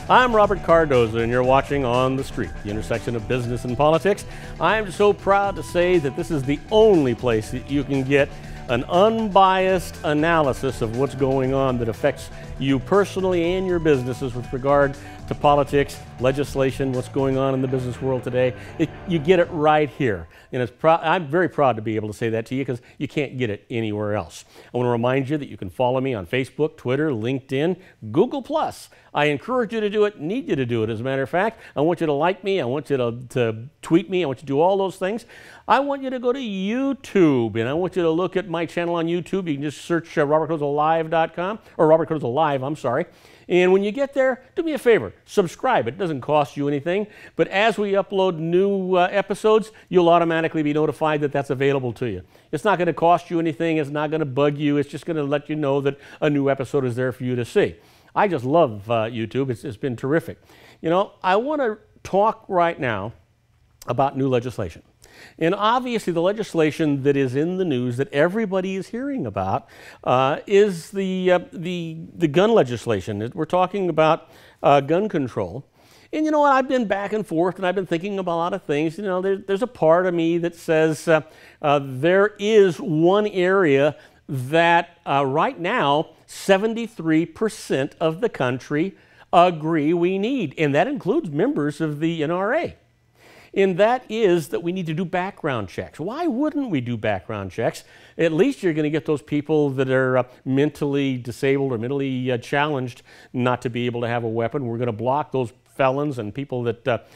I'm Robert Cardoza, and you're watching On the Street, the intersection of business and politics. I'm so proud to say that this is the only place that you can get an unbiased analysis of what's going on that affects you personally and your businesses with regard to politics, legislation, what's going on in the business world today. You get it right here. And I'm very proud to be able to say that to you because you can't get it anywhere else. I want to remind you that you can follow me on Facebook, Twitter, LinkedIn, Google+. I encourage you to do it, need you to do it. As a matter of fact, I want you to like me, I want you to tweet me, I want you to do all those things. I want you to go to YouTube, and I want you to look at my channel on YouTube. You can just search robertcardozalive.com, or Robert Cardoza Live, I'm sorry. And when you get there, do me a favor, subscribe. It doesn't cost you anything, but as we upload new episodes, you'll automatically be notified that that's available to you. It's not going to cost you anything, it's not going to bug you, it's just going to let you know that a new episode is there for you to see. I just love YouTube, it's been terrific. You know, I want to talk right now about new legislation. And obviously the legislation that is in the news that everybody is hearing about is the gun legislation. We're talking about gun control. And you know what, I've been back and forth and I've been thinking about a lot of things. You know, there's a part of me that says there is one area that right now 73% of the country agree we need, and that includes members of the NRA. And that is that we need to do background checks. Why wouldn't we do background checks? At least you're going to get those people that are mentally disabled or mentally challenged not to be able to have a weapon. We're going to block those felons and people that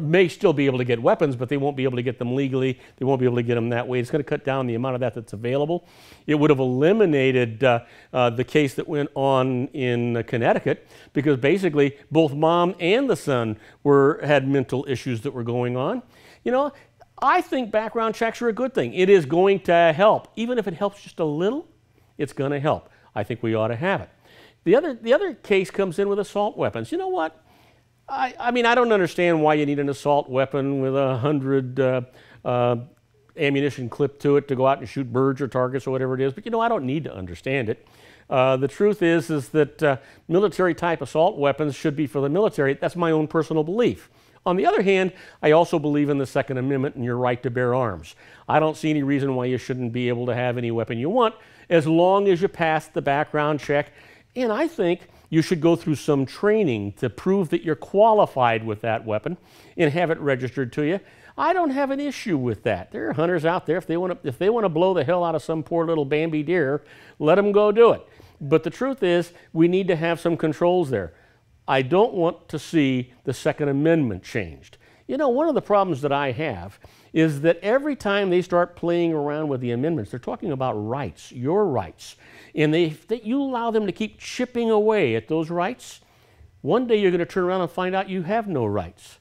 may still be able to get weapons, but they won't be able to get them legally. They won't be able to get them that way. It's going to cut down the amount of that that's available. It would have eliminated the case that went on in Connecticut because basically both mom and the son had mental issues that were going on. You know, I think background checks are a good thing. It is going to help. Even if it helps just a little, it's going to help. I think we ought to have it. The other case comes in with assault weapons. You know what? I mean, I don't understand why you need an assault weapon with 100 ammunition clipped to it to go out and shoot birds or targets or whatever it is. But you know, I don't need to understand it. The truth is that military-type assault weapons should be for the military. That's my own personal belief. On the other hand, I also believe in the Second Amendment and your right to bear arms. I don't see any reason why you shouldn't be able to have any weapon you want as long as you pass the background check. And I think you should go through some training to prove that you're qualified with that weapon and have it registered to you. I don't have an issue with that. There are hunters out there, if they want to blow the hell out of some poor little Bambi deer, let them go do it. But the truth is, we need to have some controls there. I don't want to see the Second Amendment changed. You know, one of the problems that I have is that every time they start playing around with the amendments, they're talking about rights, your rights. And you allow them to keep chipping away at those rights, one day you're going to turn around and find out you have no rights.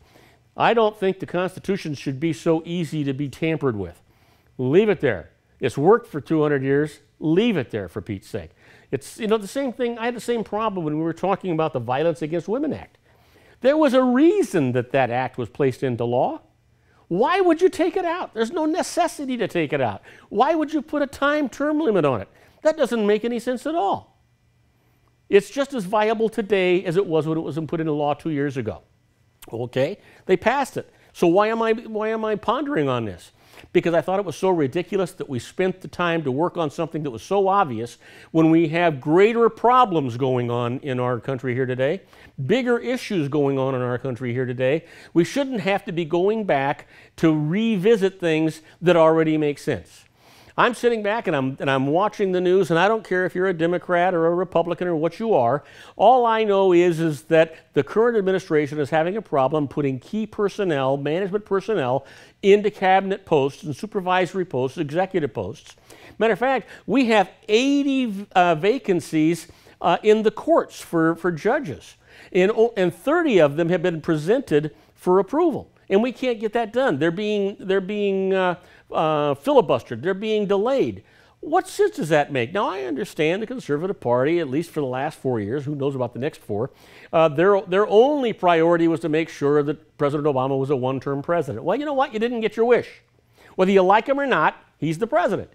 I don't think the Constitution should be so easy to be tampered with. Leave it there. It's worked for 200 years. Leave it there, for Pete's sake. It's, you know, the same thing. I had the same problem when we were talking about the Violence Against Women Act. There was a reason that that act was placed into law. Why would you take it out? There's no necessity to take it out. Why would you put a term limit on it? That doesn't make any sense at all. It's just as viable today as it was when it was put into law 2 years ago. Okay, they passed it. So why am I pondering on this? Because I thought it was so ridiculous that we spent the time to work on something that was so obvious when we have greater problems going on in our country here today, bigger issues going on in our country here today. We shouldn't have to be going back to revisit things that already make sense. I'm sitting back and I'm watching the news, and I don't care if you're a Democrat or a Republican or what you are. All I know is that the current administration is having a problem putting key personnel, management personnel, into cabinet posts and supervisory posts, executive posts. Matter of fact, we have 80 vacancies in the courts for judges, and 30 of them have been presented for approval. And we can't get that done. They're being filibustered. They're being delayed. What sense does that make? Now, I understand the Conservative Party, at least for the last 4 years, who knows about the next 4, their only priority was to make sure that President Obama was a one-term president. Well, you know what? You didn't get your wish. Whether you like him or not, he's the president.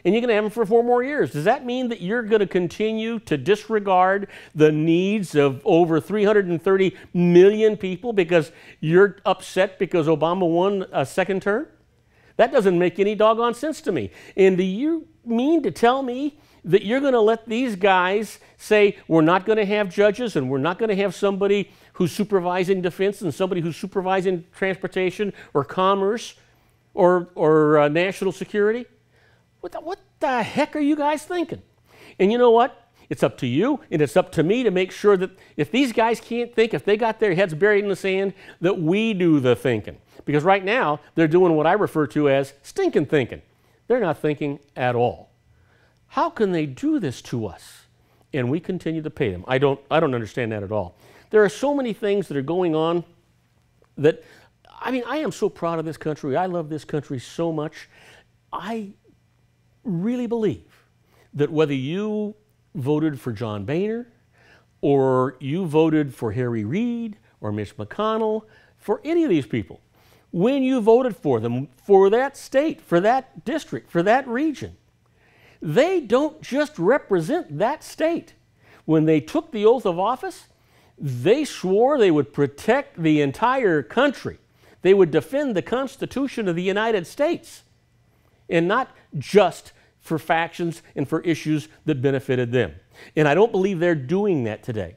and you're going to have them for 4 more years. Does that mean that you're going to continue to disregard the needs of over 330 million people because you're upset because Obama won a second term? That doesn't make any doggone sense to me. And do you mean to tell me that you're going to let these guys say we're not going to have judges and we're not going to have somebody who's supervising defense and somebody who's supervising transportation or commerce or national security? What the heck are you guys thinking? And you know what? It's up to you and it's up to me to make sure that if these guys can't think, if they got their heads buried in the sand, that we do the thinking. Because right now, they're doing what I refer to as stinking thinking. They're not thinking at all. How can they do this to us? And we continue to pay them. I don't understand that at all. There are so many things that are going on that, I mean, I am so proud of this country. I love this country so much. I really believe that whether you voted for John Boehner or you voted for Harry Reid or Mitch McConnell, for any of these people, when you voted for them, for that state, for that district, for that region, they don't just represent that state. When they took the oath of office, they swore they would protect the entire country. They would defend the Constitution of the United States, and not just for factions and for issues that benefited them. And I don't believe they're doing that today.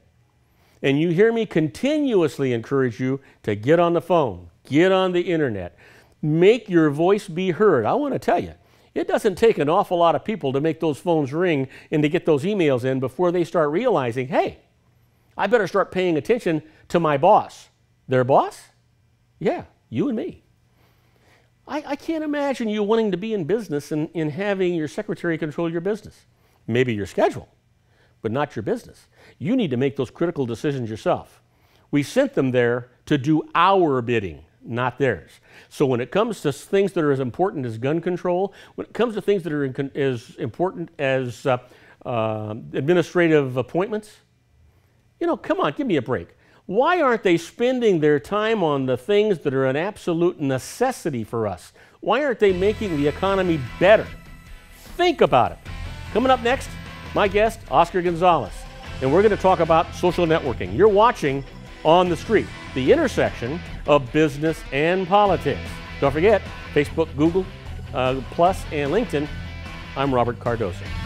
And you hear me continuously encourage you to get on the phone, get on the internet, make your voice be heard. I want to tell you, it doesn't take an awful lot of people to make those phones ring and to get those emails in before they start realizing, hey, I better start paying attention to my boss. Their boss? Yeah, you and me. I can't imagine you wanting to be in business and having your secretary control your business. Maybe your schedule, but not your business. You need to make those critical decisions yourself. We sent them there to do our bidding, not theirs. So when it comes to things that are as important as gun control, when it comes to things that are as important as administrative appointments, you know, come on, give me a break. Why aren't they spending their time on the things that are an absolute necessity for us? Why aren't they making the economy better? Think about it. Coming up next, my guest, Oscar Gonzalez, and we're going to talk about social networking. You're watching On the Street, the intersection of business and politics. Don't forget, Facebook, Google, Plus, and LinkedIn. I'm Robert Cardoza.